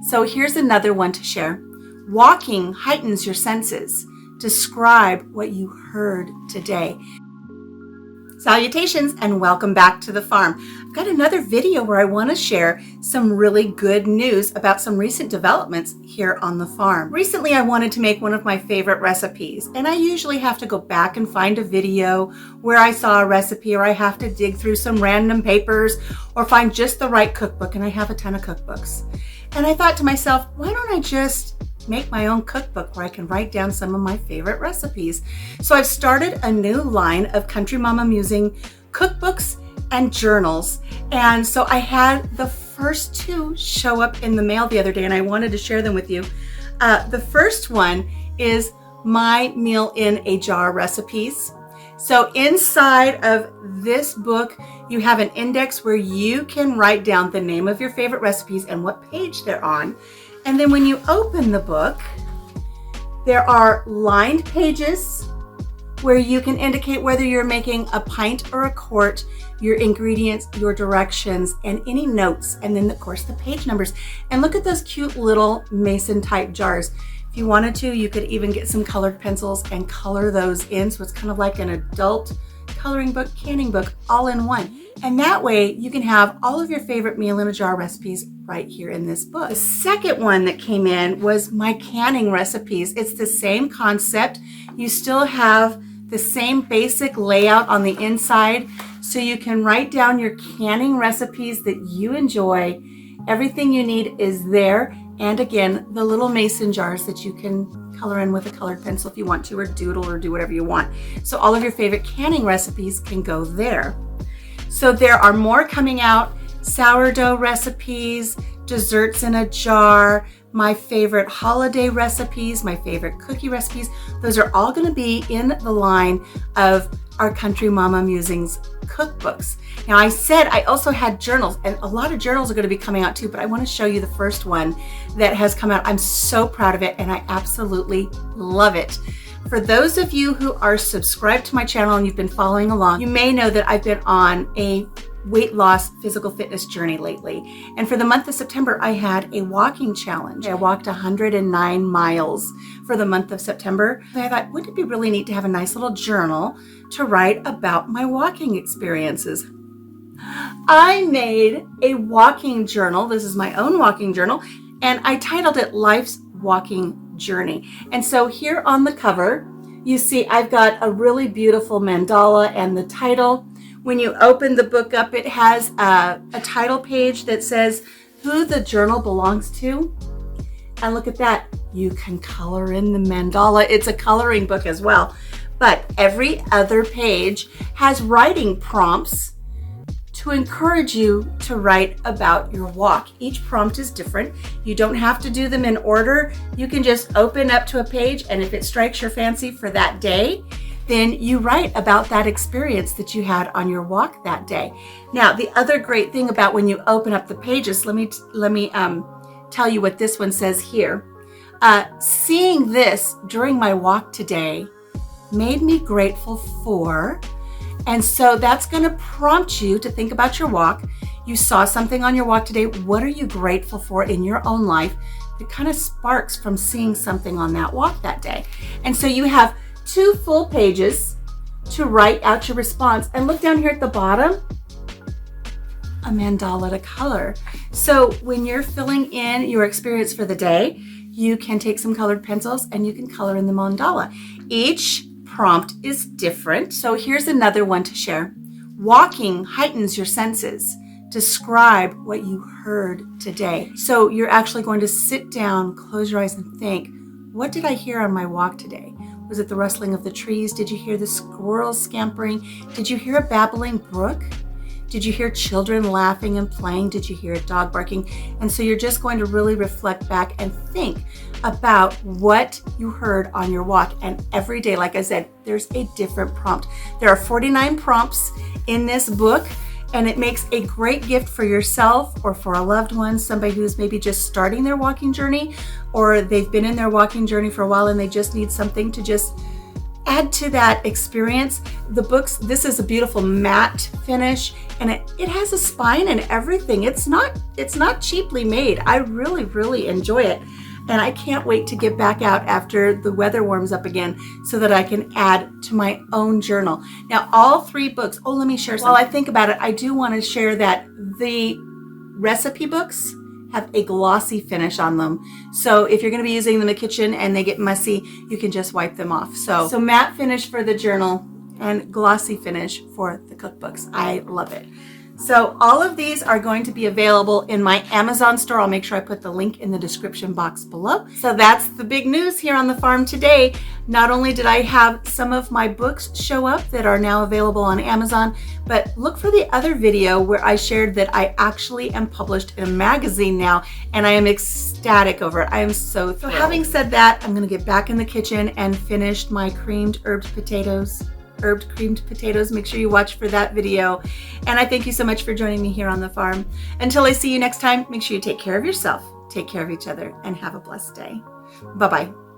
So here's another one to share. Walking heightens your senses. Describe what you heard today. Salutations and welcome back to the farm. I've got another video where I want to share some really good news about some recent developments here on the farm. Recently, I wanted to make one of my favorite recipes, and I usually have to go back and find a video where I saw a recipe, or I have to dig through some random papers or find just the right cookbook, and I have a ton of cookbooks. And I thought to myself, why don't I just make my own cookbook where I can write down some of my favorite recipes. So I've started a new line of Country Mama Musing cookbooks and journals. And so I had the first two show up in the mail the other day, and I wanted to share them with you. The first one is My Meal in a Jar recipes. So inside of this book, you have an index where you can write down the name of your favorite recipes and what page they're on. And then when you open the book, there are lined pages where you can indicate whether you're making a pint or a quart, your ingredients, your directions, and any notes, and then of course the page numbers. And look at those cute little mason type jars. If you wanted to, you could even get some colored pencils and color those in. So it's kind of like an adult coloring book, canning book, all in one. And that way you can have all of your favorite meal in a jar recipes right here in this book. The second one that came in was my canning recipes. It's the same concept. You still have the same basic layout on the inside, so you can write down your canning recipes that you enjoy. Everything you need is there. And again, the little mason jars that you can color in with a colored pencil if you want to, or doodle, or do whatever you want. So all of your favorite canning recipes can go there. So there are more coming out: sourdough recipes, desserts in a jar, my favorite holiday recipes, my favorite cookie recipes. Those are all going to be in the line of our Country Mama Musings cookbooks. Now, I said I also had journals, and a lot of journals are going to be coming out too, but I want to show you the first one that has come out. I'm so proud of it, and I absolutely love it. For those of you who are subscribed to my channel and you've been following along, you may know that I've been on a weight loss physical fitness journey lately. And for the month of September, I had a walking challenge. I walked 109 miles for the month of September. And I thought, wouldn't it be really neat to have a nice little journal to write about my walking experiences? I made a walking journal. This is my own walking journal, and I titled it Life's Walking Journey. And so here on the cover, you see I've got a really beautiful mandala and the title. When you open the book up, it has a title page that says who the journal belongs to. And look at that. You can color in the mandala. It's a coloring book as well. But every other page has writing prompts to encourage you to write about your walk. Each prompt is different. You don't have to do them in order. You can just open up to a page, and if it strikes your fancy for that day, then you write about that experience that you had on your walk that day. Now, the other great thing about when you open up the pages, let me tell you what this one says here. Seeing this during my walk today made me grateful for. And so that's going to prompt you to think about your walk. You saw something on your walk today. What are you grateful for in your own life that kind of sparks from seeing something on that walk that day? And so you have 2 full pages to write out your response. And look down here at the bottom, a mandala to color. So when you're filling in your experience for the day, you can take some colored pencils and you can color in the mandala. Each prompt is different. So here's another one to share. Walking heightens your senses. Describe what you heard today. So you're actually going to sit down, close your eyes, and think, what did I hear on my walk today? Was it the rustling of the trees? Did you hear the squirrels scampering? Did you hear a babbling brook? Did you hear children laughing and playing? Did you hear a dog barking? And so you're just going to really reflect back and think about what you heard on your walk. And every day, like I said, there's a different prompt. There are 49 prompts in this book, and it makes a great gift for yourself or for a loved one, somebody who's maybe just starting their walking journey, or they've been in their walking journey for a while and they just need something to just add to that experience. The books, this is a beautiful matte finish, and it has a spine and everything. It's not cheaply made. I really enjoy it. And I can't wait to get back out after the weather warms up again so that I can add to my own journal. Now, all 3 books, oh, let me share some. While I think about it, I do want to share that the recipe books have a glossy finish on them. So if you're going to be using them in the kitchen and they get messy, you can just wipe them off. So matte finish for the journal and glossy finish for the cookbooks. I love it. So all of these are going to be available in my Amazon store. I'll make sure I put the link in the description box below. So that's the big news here on the farm today. Not only did I have some of my books show up that are now available on Amazon, but look for the other video where I shared that I actually am published in a magazine now, and I am ecstatic over it. I am so thrilled. So having said that, I'm gonna get back in the kitchen and finish my creamed potatoes. Make sure you watch for that video. And I thank you so much for joining me here on the farm. Until I see you next time, make sure you take care of yourself, take care of each other, and have a blessed day. Bye-bye.